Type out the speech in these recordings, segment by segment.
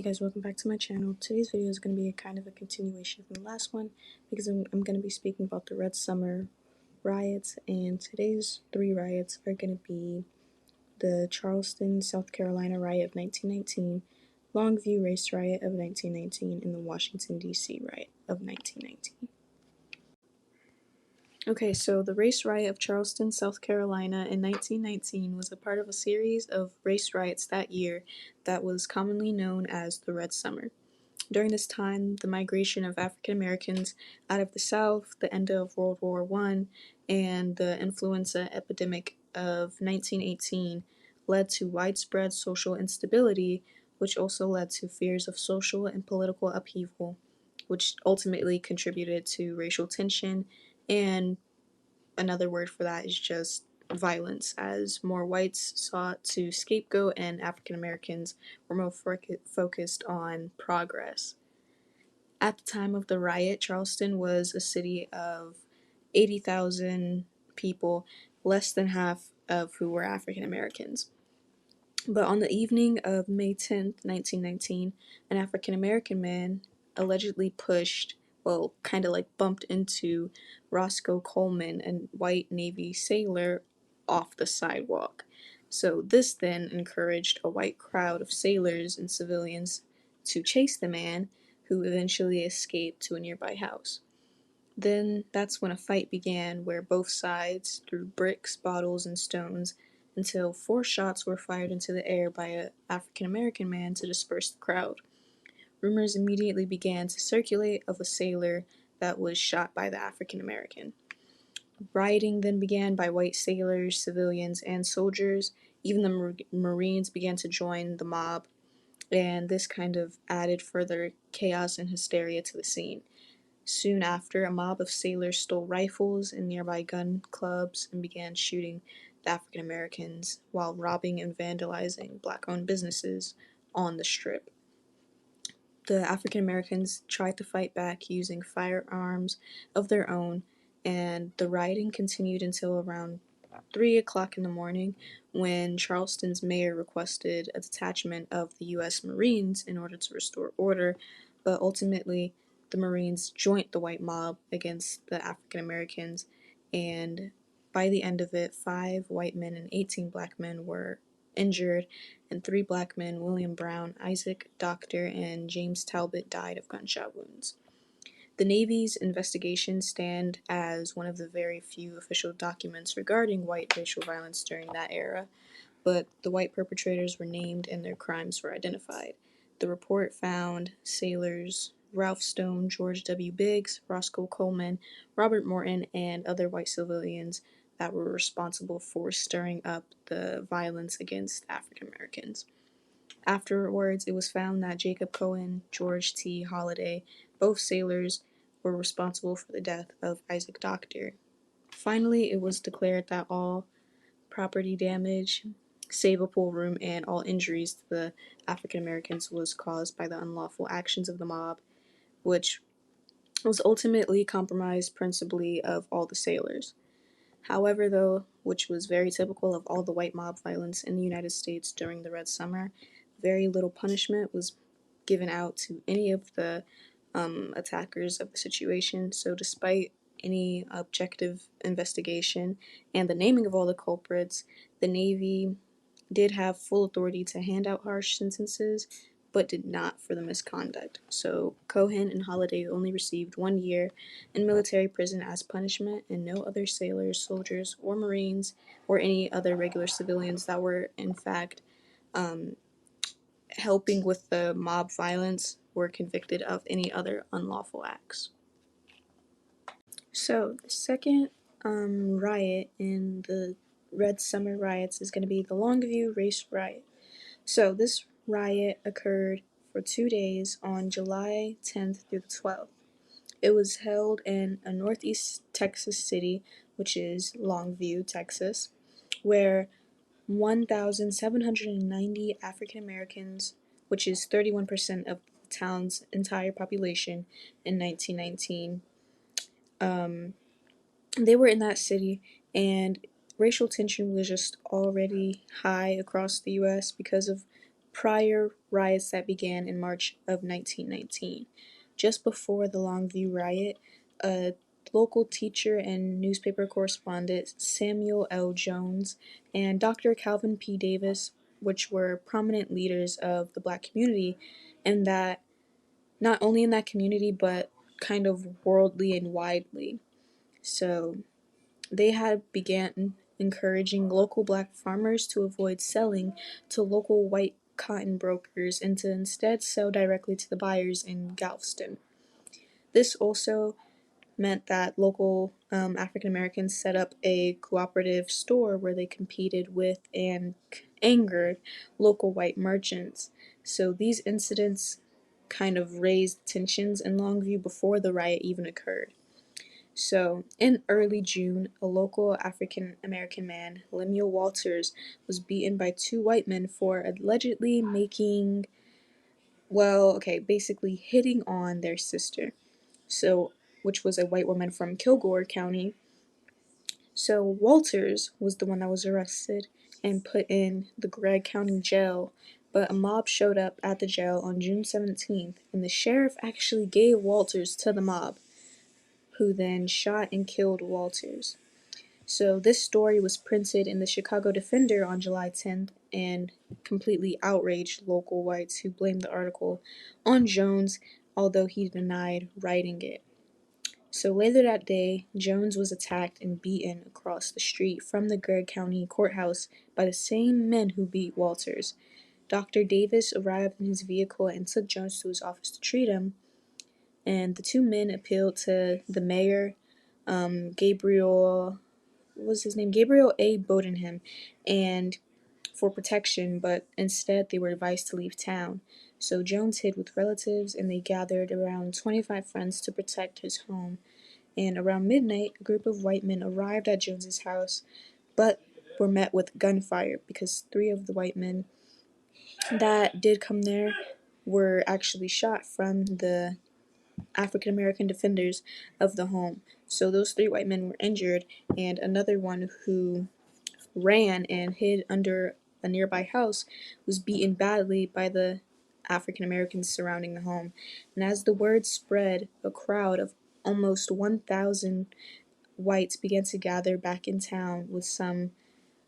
Hey guys, welcome back to my channel. Today's video is going to be kind of a continuation from the last one because I'm going to be speaking about the Red Summer riots, and today's three riots are going to be the Charleston, South Carolina riot of 1919, Longview Race Riot of 1919, and the Washington, D.C. riot of 1919. Okay, so the race riot of Charleston, South Carolina in 1919 was a part of a series of race riots that year that was commonly known as the Red Summer. During this time, the migration of African Americans out of the South, the end of World War I, and the influenza epidemic of 1918 led to widespread social instability, which also led to fears of social and political upheaval, which ultimately contributed to racial tension, and another word for that is just violence, as more whites sought to scapegoat and African Americans were more focused on progress. At the time of the riot, Charleston was a city of 80,000 people, less than half of who were African Americans. But on the evening of May 10th, 1919, an African American man allegedly kind of like bumped into Roscoe Coleman, a white Navy sailor, off the sidewalk. So this then encouraged a white crowd of sailors and civilians to chase the man, who eventually escaped to a nearby house. Then that's when a fight began, where both sides threw bricks, bottles, and stones until 4 shots were fired into the air by an African American man to disperse the crowd. Rumors immediately began to circulate of a sailor that was shot by the African American. Rioting then began by white sailors, civilians, and soldiers. Even the Marines began to join the mob, and this kind of added further chaos and hysteria to the scene. Soon after, a mob of sailors stole rifles and nearby gun clubs and began shooting the African Americans while robbing and vandalizing black-owned businesses on the Strip. The African Americans tried to fight back using firearms of their own, and the rioting continued until around 3 o'clock in the morning, when Charleston's mayor requested a detachment of the U.S. Marines in order to restore order, but ultimately the Marines joined the white mob against the African Americans, and by the end of it, 5 white men and 18 black men were injured, and 3 black men, William Brown, Isaac Doctor, and James Talbot, died of gunshot wounds. The Navy's investigation stand as one of the very few official documents regarding white racial violence during that era, but the white perpetrators were named and their crimes were identified. The report found sailors Ralph Stone, George W. Biggs, Roscoe Coleman, Robert Morton, and other white civilians that were responsible for stirring up the violence against African Americans. Afterwards, it was found that Jacob Cohen, George T. Holliday, both sailors, were responsible for the death of Isaac Doctor. Finally, it was declared that all property damage, save a pool room, and all injuries to the African Americans was caused by the unlawful actions of the mob, which was ultimately compromised principally of all the sailors. However, though, which was very typical of all the white mob violence in the United States during the Red Summer, very little punishment was given out to any of the attackers of the situation. So despite any objective investigation and the naming of all the culprits, the Navy did have full authority to hand out harsh sentences, but did not for the misconduct. So Cohen and Holliday only received 1 year in military prison as punishment, and no other sailors, soldiers, or Marines, or any other regular civilians that were in fact helping with the mob violence were convicted of any other unlawful acts. So the second riot in the Red Summer riots is going to be the Longview Race Riot. So this riot occurred for 2 days on July 10th through the 12th. It was held in a northeast Texas city, which is Longview, Texas, where 1,790 African Americans, which is 31% of the town's entire population in 1919, they were in that city, and racial tension was just already high across the U.S. because of prior riots that began in March of 1919. Just before the Longview riot, a local teacher and newspaper correspondent, Samuel L. Jones, and Dr. Calvin P. Davis, which were prominent leaders of the Black community, and that not only in that community but kind of worldly and widely. So they had began encouraging local Black farmers to avoid selling to local white cotton brokers and to instead sell directly to the buyers in Galveston. This also meant that local African Americans set up a cooperative store where they competed with and angered local white merchants. So these incidents kind of raised tensions in Longview before the riot even occurred. So, in early June, a local African American man, Lemuel Walters, was beaten by two white men for allegedly basically hitting on their sister. So, which was a white woman from Kilgore County. So, Walters was the one that was arrested and put in the Gregg County jail. But a mob showed up at the jail on June 17th, and the sheriff actually gave Walters to the mob, who then shot and killed Walters. So this story was printed in the Chicago Defender on July 10th and completely outraged local whites who blamed the article on Jones, although he denied writing it. So later that day, Jones was attacked and beaten across the street from the Gregg County Courthouse by the same men who beat Walters. Dr. Davis arrived in his vehicle and took Jones to his office to treat him, and the two men appealed to the mayor, Gabriel A. Bodenham, and for protection, but instead they were advised to leave town. So Jones hid with relatives, and they gathered around 25 friends to protect his home. And around midnight, a group of white men arrived at Jones's house, but were met with gunfire because three of the white men that did come there were actually shot from the African American defenders of the home. So those three white men were injured, and another one who ran and hid under a nearby house was beaten badly by the African Americans surrounding the home. And as the word spread, a crowd of almost 1,000 whites began to gather back in town, with some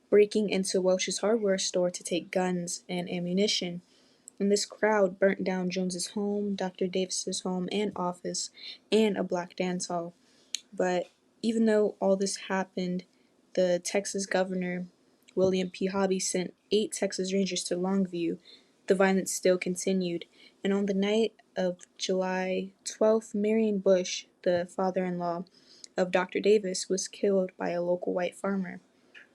breaking into Welch's hardware store to take guns and ammunition. And this crowd burnt down Jones's home, Dr. Davis's home and office, and a black dance hall. But even though all this happened, the Texas governor, William P. Hobby, sent 8 Texas Rangers to Longview. The violence still continued, and on the night of July 12th, Marion Bush, the father-in-law of Dr. Davis, was killed by a local white farmer.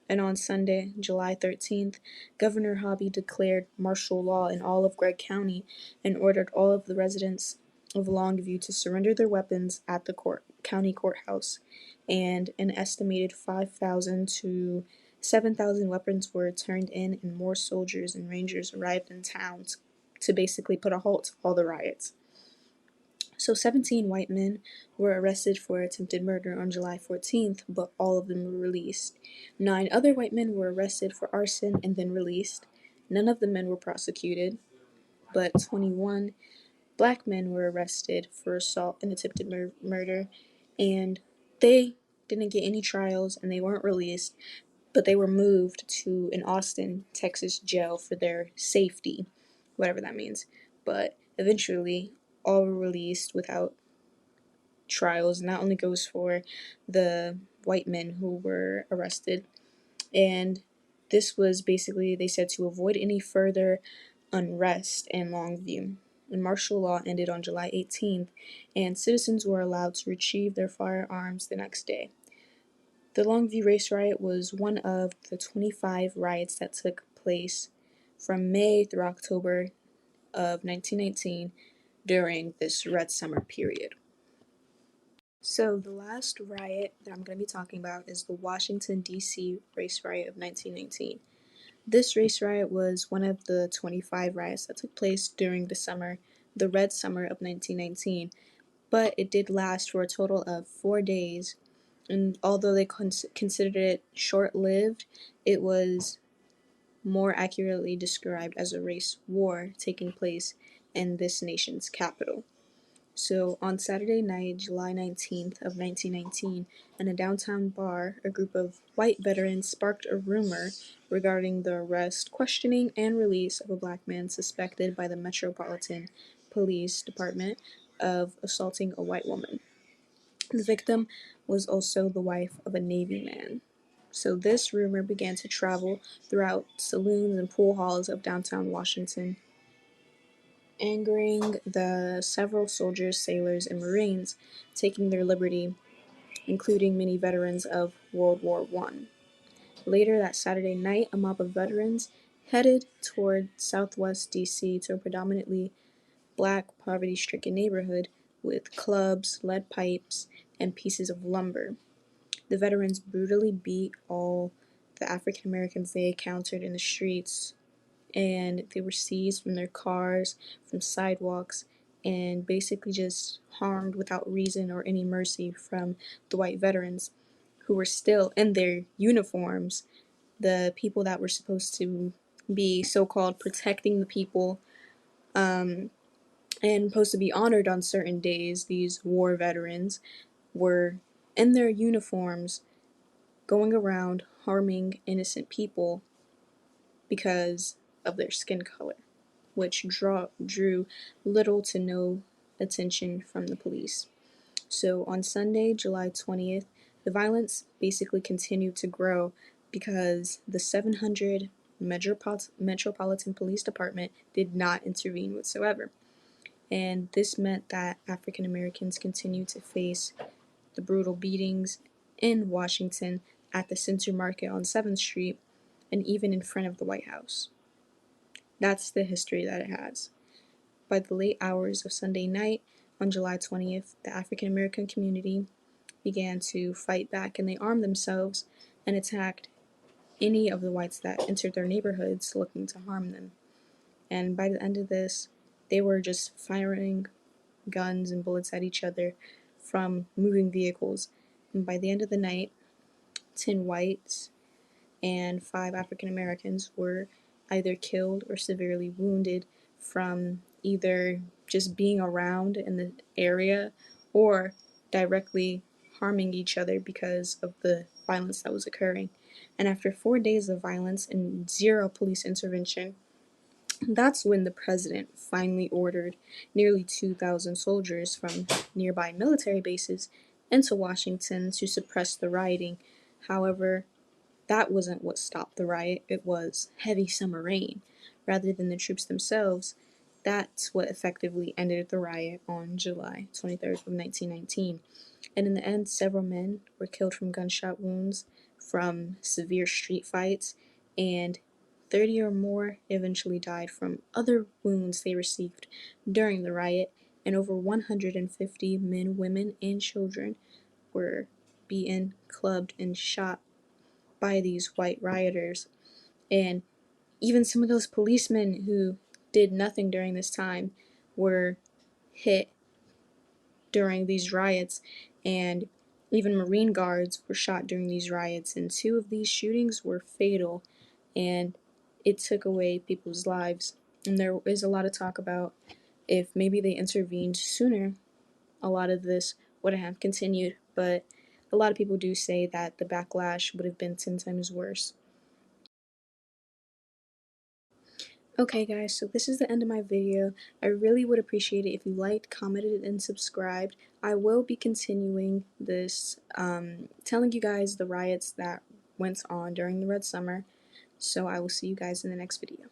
And on Sunday, July 13th, Governor Hobby declared martial law in all of Gregg County and ordered all of the residents of Longview to surrender their weapons at the county courthouse. And an estimated 5,000 to 7,000 weapons were turned in, and more soldiers and rangers arrived in town to basically put a halt to all the riots. So 17 white men were arrested for attempted murder on July 14th, but all of them were released. 9 other white men were arrested for arson and then released. None of the men were prosecuted, but 21 black men were arrested for assault and attempted murder, and they didn't get any trials and they weren't released, but they were moved to an Austin, Texas jail for their safety, whatever that means. But eventually, all were released without trials, and that only goes for the white men who were arrested. And this was basically, they said, to avoid any further unrest in Longview. And martial law ended on July 18th, and citizens were allowed to retrieve their firearms the next day. The Longview Race Riot was one of the 25 riots that took place from May through October of 1919 during this Red Summer period. So the last riot that I'm going to be talking about is the Washington, D.C. Race Riot of 1919. This race riot was one of the 25 riots that took place during the Red Summer of 1919, but it did last for a total of 4 days, and although they considered it short-lived, it was more accurately described as a race war taking place in this nation's capital. So on Saturday night, July 19th of 1919, in a downtown bar, a group of white veterans sparked a rumor regarding the arrest, questioning, and release of a black man suspected by the Metropolitan Police Department of assaulting a white woman. The victim was also the wife of a Navy man. So this rumor began to travel throughout saloons and pool halls of downtown Washington, angering the several soldiers, sailors, and Marines taking their liberty, including many veterans of World War I. Later that Saturday night, a mob of veterans headed toward southwest D.C. to a predominantly black, poverty-stricken neighborhood with clubs, lead pipes, and pieces of lumber. The veterans brutally beat all the African Americans they encountered in the streets, and they were seized from their cars, from sidewalks, and basically just harmed without reason or any mercy from the white veterans who were still in their uniforms, the people that were supposed to be so-called protecting the people, and supposed to be honored on certain days. These war veterans were in their uniforms going around harming innocent people because of their skin color, which drew little to no attention from the police. So on Sunday, July 20th, the violence basically continued to grow because the 700 Metropolitan Police Department did not intervene whatsoever. And this meant that African Americans continued to face the brutal beatings in Washington, at the Center Market on 7th Street, and even in front of the White House. That's the history that it has. By the late hours of Sunday night on July 20th, the African American community began to fight back, and they armed themselves and attacked any of the whites that entered their neighborhoods looking to harm them. And by the end of this, they were just firing guns and bullets at each other from moving vehicles. And by the end of the night, 10 whites and 5 African Americans were either killed or severely wounded from either just being around in the area or directly harming each other because of the violence that was occurring. And after 4 days of violence and zero police intervention, that's when the president finally ordered nearly 2,000 soldiers from nearby military bases into Washington to suppress the rioting. However, that wasn't what stopped the riot, it was heavy summer rain. Rather than the troops themselves, that's what effectively ended the riot on July 23rd of 1919. And in the end, several men were killed from gunshot wounds from severe street fights, and 30 or more eventually died from other wounds they received during the riot, and over 150 men, women, and children were beaten, clubbed, and shot by these white rioters. And even some of those policemen who did nothing during this time were hit during these riots, and even Marine guards were shot during these riots, and 2 of these shootings were fatal, and it took away people's lives. And there is a lot of talk about if maybe they intervened sooner, a lot of this would have continued, but a lot of people do say that the backlash would have been 10 times worse. Okay guys, so this is the end of my video. I really would appreciate it if you liked, commented, and subscribed. I will be continuing this, telling you guys the riots that went on during the Red Summer, so I will see you guys in the next video.